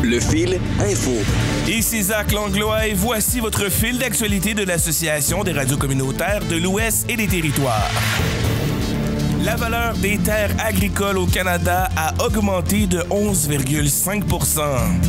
Le fil info. Ici Zach Langlois et voici votre fil d'actualité de l'Association des radios communautaires de l'Ouest et des Territoires. La valeur des terres agricoles au Canada a augmenté de 11,5 %.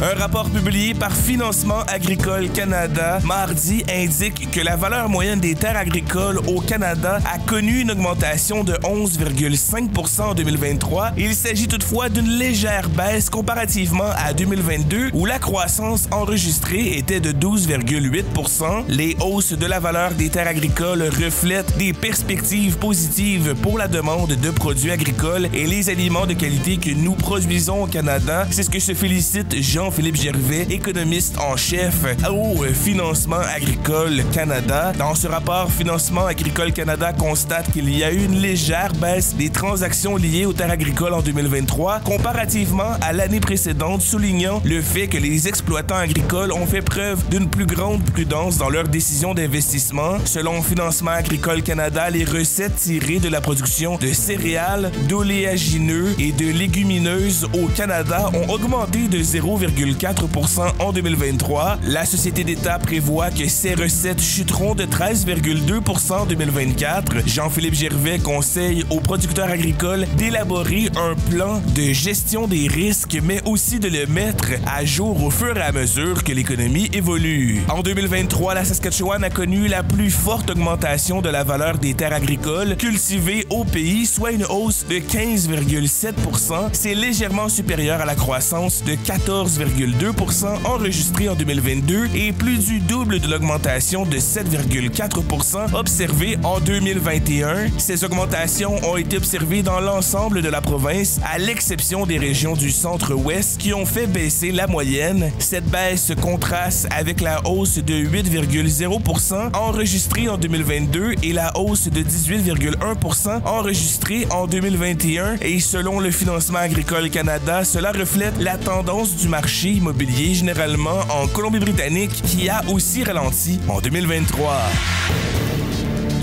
Un rapport publié par Financement agricole Canada mardi indique que la valeur moyenne des terres agricoles au Canada a connu une augmentation de 11,5 % en 2023. Il s'agit toutefois d'une légère baisse comparativement à 2022 où la croissance enregistrée était de 12,8 %. Les hausses de la valeur des terres agricoles reflètent des perspectives positives pour la demande de produits agricoles et les aliments de qualité que nous produisons au Canada. C'est ce que se félicite Jean-Philippe Gervais, économiste en chef au Financement agricole Canada. Dans ce rapport, Financement agricole Canada constate qu'il y a eu une légère baisse des transactions liées aux terres agricoles en 2023 comparativement à l'année précédente, soulignant le fait que les exploitants agricoles ont fait preuve d'une plus grande prudence dans leurs décisions d'investissement. Selon Financement agricole Canada, les recettes tirées de la production de céréales, d'oléagineux et de légumineuses au Canada ont augmenté de 0,4 % en 2023. La Société d'État prévoit que ces recettes chuteront de 13,2 % en 2024. Jean-Philippe Gervais conseille aux producteurs agricoles d'élaborer un plan de gestion des risques, mais aussi de le mettre à jour au fur et à mesure que l'économie évolue. En 2023, la Saskatchewan a connu la plus forte augmentation de la valeur des terres agricoles cultivées au pays, soit une hausse de 15,7 %. C'est légèrement supérieur à la croissance de 14,2 % enregistrée en 2022 et plus du double de l'augmentation de 7,4 % observée en 2021. Ces augmentations ont été observées dans l'ensemble de la province, à l'exception des régions du centre-ouest qui ont fait baisser la moyenne. Cette baisse contraste avec la hausse de 8,0 % enregistrée en 2022 et la hausse de 18,1 % enregistrée en 2021 et selon le Financement agricole Canada, cela reflète la tendance du marché immobilier généralement en Colombie-Britannique qui a aussi ralenti en 2023.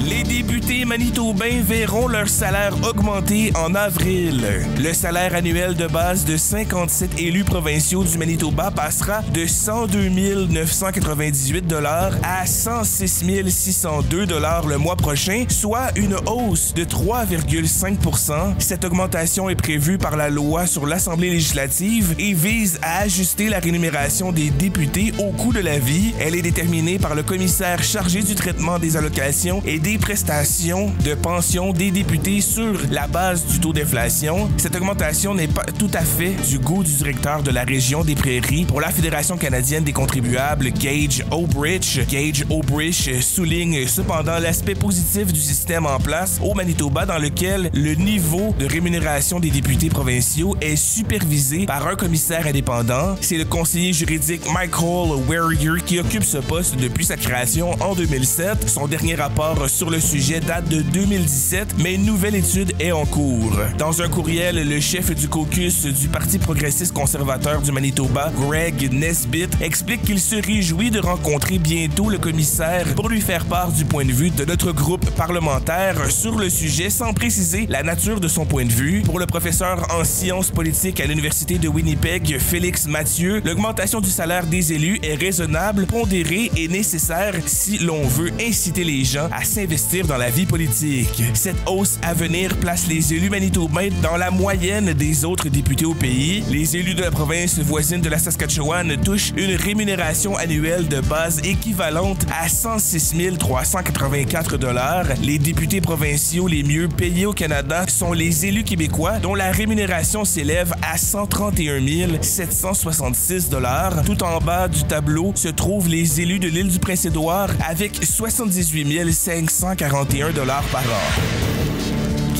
Les députés manitobains verront leur salaire augmenter en avril. Le salaire annuel de base de 57 élus provinciaux du Manitoba passera de 102 998 $ à 106 602 $ le mois prochain, soit une hausse de 3,5 %. Cette augmentation est prévue par la loi sur l'Assemblée législative et vise à ajuster la rémunération des députés au coût de la vie. Elle est déterminée par le commissaire chargé du traitement des allocations et des prestations de pension des députés sur la base du taux d'inflation. Cette augmentation n'est pas tout à fait du goût du directeur de la région des Prairies pour la Fédération canadienne des contribuables, Gage Obrich. Gage Obrich souligne cependant l'aspect positif du système en place au Manitoba dans lequel le niveau de rémunération des députés provinciaux est supervisé par un commissaire indépendant. C'est le conseiller juridique Michael Warrior qui occupe ce poste depuis sa création en 2007. Son dernier rapport sur le sujet date de 2017, mais une nouvelle étude est en cours. Dans un courriel, le chef du caucus du Parti progressiste conservateur du Manitoba, Greg Nesbitt, explique qu'il se réjouit de rencontrer bientôt le commissaire pour lui faire part du point de vue de notre groupe parlementaire sur le sujet sans préciser la nature de son point de vue. Pour le professeur en sciences politiques à l'Université de Winnipeg, Félix Mathieu, l'augmentation du salaire des élus est raisonnable, pondérée et nécessaire si l'on veut inciter les gens à s'investir dans la vie politique. Cette hausse à venir place les élus manitobains dans la moyenne des autres députés au pays. Les élus de la province voisine de la Saskatchewan touchent une rémunération annuelle de base équivalente à 106 384 $. Les députés provinciaux les mieux payés au Canada sont les élus québécois dont la rémunération s'élève à 131 766 $. Tout en bas du tableau se trouvent les élus de l'île du Prince-Édouard avec 78 541 $ par an.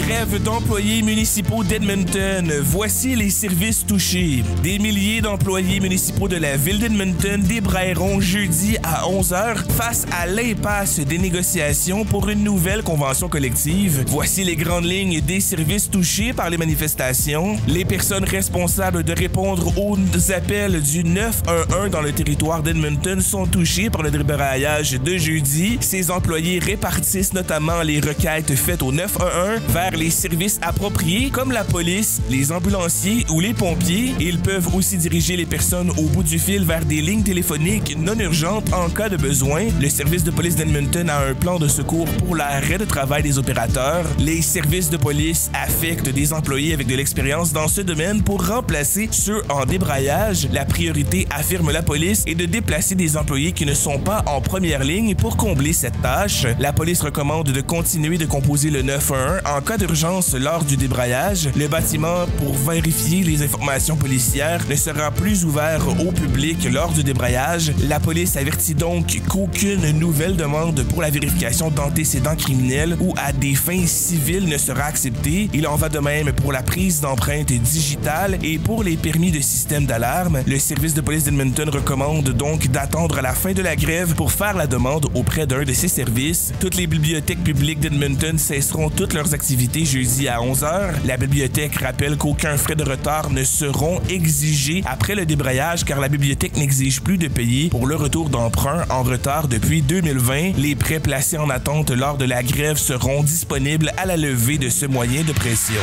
Grève d'employés municipaux d'Edmonton. Voici les services touchés. Des milliers d'employés municipaux de la ville d'Edmonton débrailleront jeudi à 11 h face à l'impasse des négociations pour une nouvelle convention collective. Voici les grandes lignes des services touchés par les manifestations. Les personnes responsables de répondre aux appels du 911 dans le territoire d'Edmonton sont touchées par le débraillage de jeudi. Ces employés répartissent notamment les requêtes faites au 911 vers vers les services appropriés comme la police, les ambulanciers ou les pompiers. Ils peuvent aussi diriger les personnes au bout du fil vers des lignes téléphoniques non urgentes en cas de besoin. Le service de police d'Edmonton a un plan de secours pour l'arrêt de travail des opérateurs. Les services de police affectent des employés avec de l'expérience dans ce domaine pour remplacer ceux en débrayage. La priorité, affirme la police, est de déplacer des employés qui ne sont pas en première ligne pour combler cette tâche. La police recommande de continuer de composer le 911 en cas d'urgence lors du débrayage. Le bâtiment, pour vérifier les informations policières, ne sera plus ouvert au public lors du débrayage. La police avertit donc qu'aucune nouvelle demande pour la vérification d'antécédents criminels ou à des fins civiles ne sera acceptée. Il en va de même pour la prise d'empreintes digitales et pour les permis de système d'alarme. Le service de police d'Edmonton recommande donc d'attendre la fin de la grève pour faire la demande auprès d'un de ses services. Toutes les bibliothèques publiques d'Edmonton cesseront toutes leurs activités jeudi à 11h. La bibliothèque rappelle qu'aucun frais de retard ne seront exigés après le débrayage car la bibliothèque n'exige plus de payer pour le retour d'emprunt en retard depuis 2020. Les prêts placés en attente lors de la grève seront disponibles à la levée de ce moyen de pression.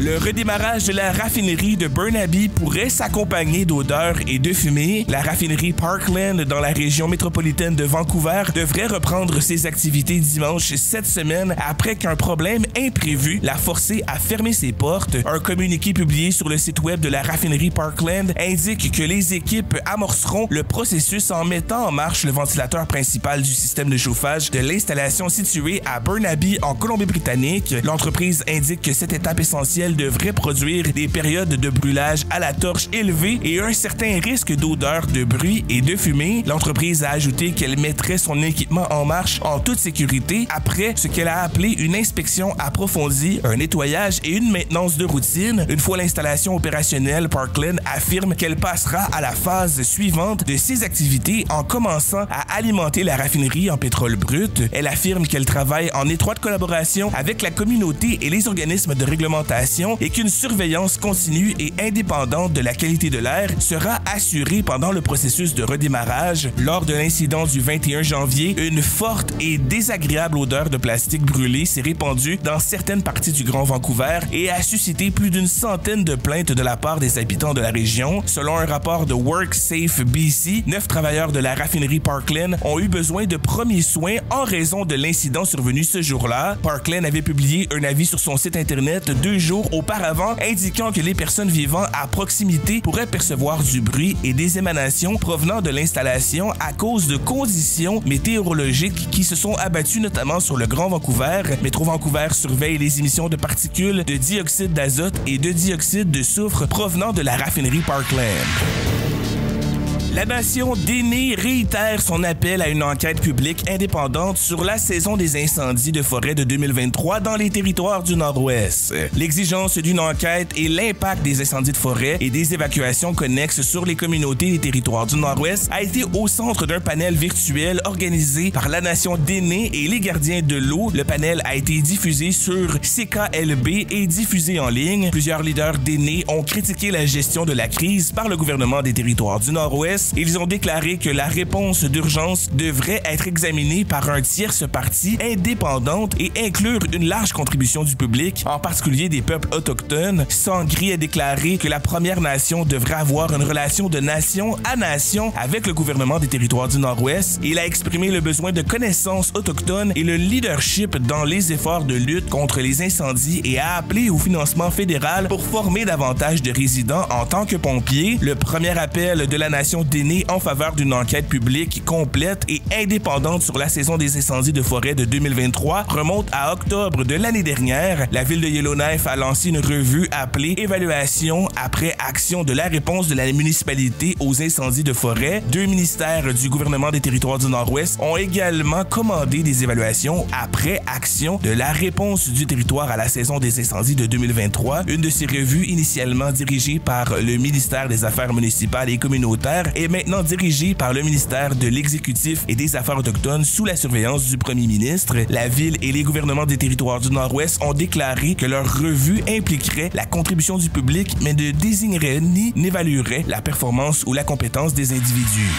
Le redémarrage de la raffinerie de Burnaby pourrait s'accompagner d'odeurs et de fumée. La raffinerie Parkland dans la région métropolitaine de Vancouver devrait reprendre ses activités dimanche cette semaine après qu'un problème imprévu l'a forcé à fermer ses portes. Un communiqué publié sur le site web de la raffinerie Parkland indique que les équipes amorceront le processus en mettant en marche le ventilateur principal du système de chauffage de l'installation située à Burnaby en Colombie-Britannique. L'entreprise indique que cette étape essentielle devrait produire des périodes de brûlage à la torche élevées et un certain risque d'odeur, de bruit et de fumée. L'entreprise a ajouté qu'elle mettrait son équipement en marche en toute sécurité après ce qu'elle a appelé une inspection approfondie, un nettoyage et une maintenance de routine. Une fois l'installation opérationnelle, Parkland affirme qu'elle passera à la phase suivante de ses activités en commençant à alimenter la raffinerie en pétrole brut. Elle affirme qu'elle travaille en étroite collaboration avec la communauté et les organismes de réglementation et qu'une surveillance continue et indépendante de la qualité de l'air sera assurée pendant le processus de redémarrage. Lors de l'incident du 21 janvier, une forte et désagréable odeur de plastique brûlé s'est répandue dans certaines parties du Grand Vancouver et a suscité plus d'une centaine de plaintes de la part des habitants de la région. Selon un rapport de WorkSafe BC, 9 travailleurs de la raffinerie Parkland ont eu besoin de premiers soins en raison de l'incident survenu ce jour-là. Parkland avait publié un avis sur son site internet 2 jours auparavant, indiquant que les personnes vivant à proximité pourraient percevoir du bruit et des émanations provenant de l'installation à cause de conditions météorologiques qui se sont abattues notamment sur le Grand Vancouver. Métro Vancouver surveille les émissions de particules de dioxyde d'azote et de dioxyde de soufre provenant de la raffinerie Parkland. La Nation d'Aînés réitère son appel à une enquête publique indépendante sur la saison des incendies de forêt de 2023 dans les territoires du Nord-Ouest. L'exigence d'une enquête et l'impact des incendies de forêt et des évacuations connexes sur les communautés des territoires du Nord-Ouest a été au centre d'un panel virtuel organisé par la Nation d'Aînés et les gardiens de l'eau. Le panel a été diffusé sur CKLB et diffusé en ligne. Plusieurs leaders d'aînés ont critiqué la gestion de la crise par le gouvernement des territoires du Nord-Ouest. Ils ont déclaré que la réponse d'urgence devrait être examinée par un tierce parti indépendante et inclure une large contribution du public, en particulier des peuples autochtones. Sangri a déclaré que la Première Nation devrait avoir une relation de nation à nation avec le gouvernement des territoires du Nord-Ouest. Il a exprimé le besoin de connaissances autochtones et le leadership dans les efforts de lutte contre les incendies et a appelé au financement fédéral pour former davantage de résidents en tant que pompiers. Le premier appel de la Nation d'Aînés en faveur d'une enquête publique complète et indépendante sur la saison des incendies de forêt de 2023 remonte à octobre de l'année dernière. La ville de Yellowknife a lancé une revue appelée « Évaluation après action de la réponse de la municipalité aux incendies de forêt ». 2 ministères du gouvernement des territoires du Nord-Ouest ont également commandé des évaluations après action de la réponse du territoire à la saison des incendies de 2023. Une de ces revues, initialement dirigée par le ministère des Affaires municipales et communautaires, est maintenant dirigée par le ministère de l'Exécutif et des Affaires autochtones sous la surveillance du premier ministre. La ville et les gouvernements des territoires du Nord-Ouest ont déclaré que leur revue impliquerait la contribution du public, mais ne désignerait ni n'évaluerait la performance ou la compétence des individus.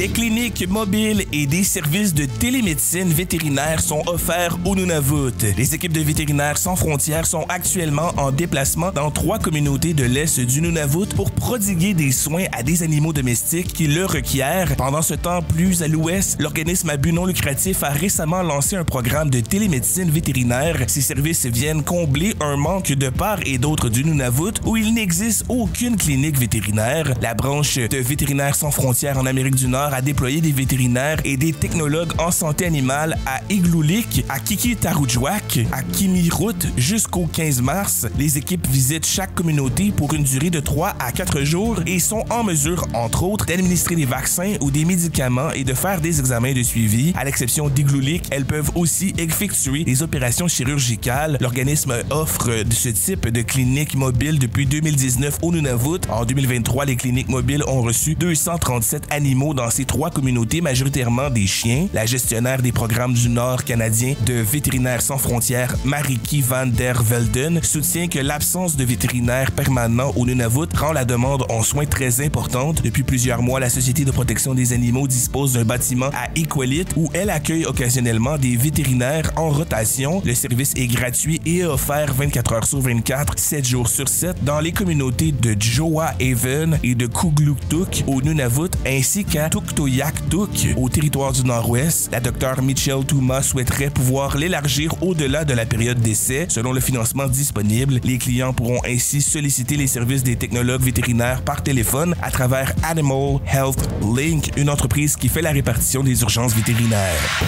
Des cliniques mobiles et des services de télémédecine vétérinaire sont offerts au Nunavut. Les équipes de Vétérinaires sans frontières sont actuellement en déplacement dans 3 communautés de l'Est du Nunavut pour prodiguer des soins à des animaux domestiques qui le requièrent. Pendant ce temps, plus à l'ouest, l'organisme à but non lucratif a récemment lancé un programme de télémédecine vétérinaire. Ces services viennent combler un manque de part et d'autre du Nunavut où il n'existe aucune clinique vétérinaire. La branche de Vétérinaires sans frontières en Amérique du Nord a déployé des vétérinaires et des technologues en santé animale à Igloolik, à Qikiqtarjuaq, à Kimirut jusqu'au 15 mars. Les équipes visitent chaque communauté pour une durée de 3 à 4 jours et sont en mesure, entre autres, d'administrer des vaccins ou des médicaments et de faire des examens de suivi. À l'exception d'Igloolik, elles peuvent aussi effectuer des opérations chirurgicales. L'organisme offre ce type de clinique mobile depuis 2019 au Nunavut. En 2023, les cliniques mobiles ont reçu 237 animaux dans ces 3 communautés, majoritairement des chiens. La gestionnaire des programmes du Nord canadien de Vétérinaires sans frontières, Mariki van der Velden, soutient que l'absence de vétérinaires permanents au Nunavut rend la demande en soins très importante. Depuis plusieurs mois, la Société de protection des animaux dispose d'un bâtiment à Iqaluit où elle accueille occasionnellement des vétérinaires en rotation. Le service est gratuit et est offert 24 heures sur 24, 7 jours sur 7 dans les communautés de Joa-Haven et de Kugluktuk au Nunavut ainsi qu'à Tuktoyaktuk au territoire du Nord-Ouest. La Dr Michelle Touma souhaiterait pouvoir l'élargir au-delà de la période d'essai. Selon le financement disponible, les clients pourront ainsi solliciter les services des technologues vétérinaires par téléphone à travers Animal Health Link, une entreprise qui fait la répartition des urgences vétérinaires.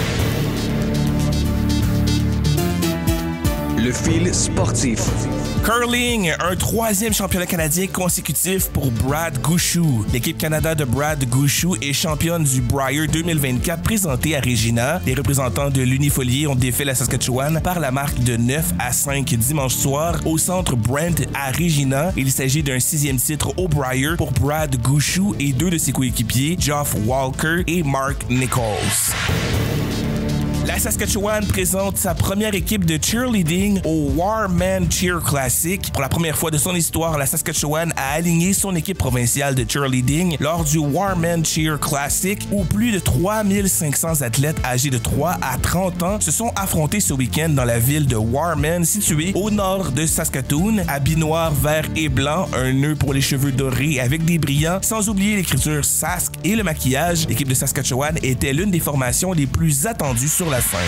Le fil sportif. Curling, un 3e championnat canadien consécutif pour Brad Gushue. L'équipe Canada de Brad Gushue est championne du Brier 2024 présenté à Regina. Les représentants de l'Unifolier ont défait la Saskatchewan par la marque de 9-5 dimanche soir au centre Brent à Regina. Il s'agit d'un 6e titre au Brier pour Brad Gushue et 2 de ses coéquipiers, Geoff Walker et Mark Nichols. La Saskatchewan présente sa première équipe de cheerleading au Warman Cheer Classic. Pour la première fois de son histoire, la Saskatchewan a aligné son équipe provinciale de cheerleading lors du Warman Cheer Classic où plus de 3500 athlètes âgés de 3 à 30 ans se sont affrontés ce week-end dans la ville de Warman, située au nord de Saskatoon. Habits noirs, verts et blancs, un nœud pour les cheveux dorés avec des brillants, sans oublier l'écriture Sask et le maquillage. L'équipe de Saskatchewan était l'une des formations les plus attendues sur la scène.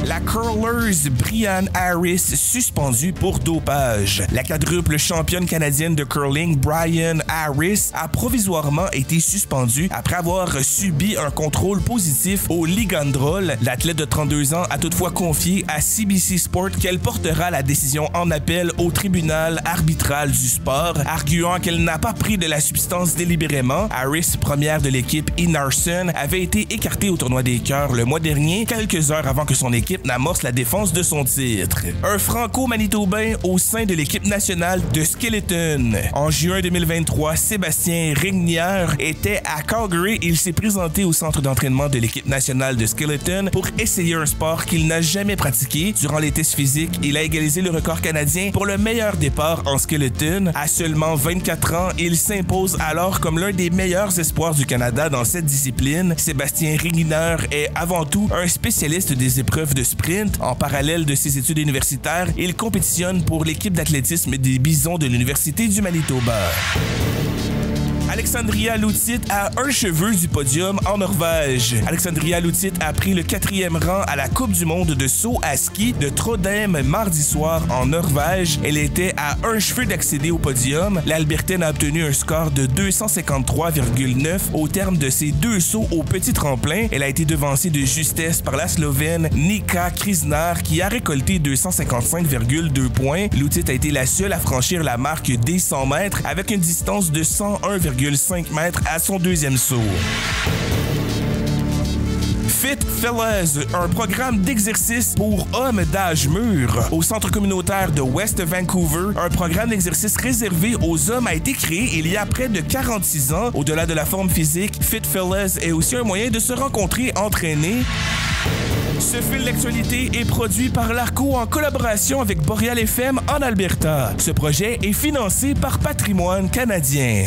La curleuse Brianne Harris suspendue pour dopage. La quadruple championne canadienne de curling Brianne Harris a provisoirement été suspendue après avoir subi un contrôle positif au ligandrol. L'athlète de 32 ans a toutefois confié à CBC Sport qu'elle portera la décision en appel au tribunal arbitral du sport, arguant qu'elle n'a pas pris de la substance délibérément. Harris, première de l'équipe Inarson, avait été écartée au tournoi des cœurs le mois dernier, quelques heures avant que son équipe n'amorce la défense de son titre. Un franco-manitobain au sein de l'équipe nationale de Skeleton. En juin 2023, Sébastien Rignière était à Calgary. Il s'est présenté au centre d'entraînement de l'équipe nationale de Skeleton pour essayer un sport qu'il n'a jamais pratiqué. Durant les tests physiques, il a égalisé le record canadien pour le meilleur départ en skeleton. À seulement 24 ans, il s'impose alors comme l'un des meilleurs espoirs du Canada dans cette discipline. Sébastien Rignière est avant tout un spécialiste des épreuves de sprint. En parallèle de ses études universitaires, il compétitionne pour l'équipe d'athlétisme des Bisons de l'Université du Manitoba. Alexandria Lutit a un cheveu du podium en Norvège. Alexandria Lutit a pris le 4e rang à la Coupe du monde de saut à ski de Trondheim mardi soir en Norvège. Elle était à un cheveu d'accéder au podium. L'Albertaine a obtenu un score de 253,9 au terme de ses 2 sauts au petit tremplin. Elle a été devancée de justesse par la Slovène Nika Kriznar qui a récolté 255,2 points. Lutit a été la seule à franchir la marque des 100 mètres avec une distance de 101,5 mètres à son 2e saut. Fit Fellas, un programme d'exercice pour hommes d'âge mûr. Au centre communautaire de West Vancouver, un programme d'exercice réservé aux hommes a été créé il y a près de 46 ans. Au-delà de la forme physique, Fit Fellas est aussi un moyen de se rencontrer, entraîner. Ce fil d'actualité est produit par l'Arco en collaboration avec Boreal FM en Alberta. Ce projet est financé par Patrimoine canadien.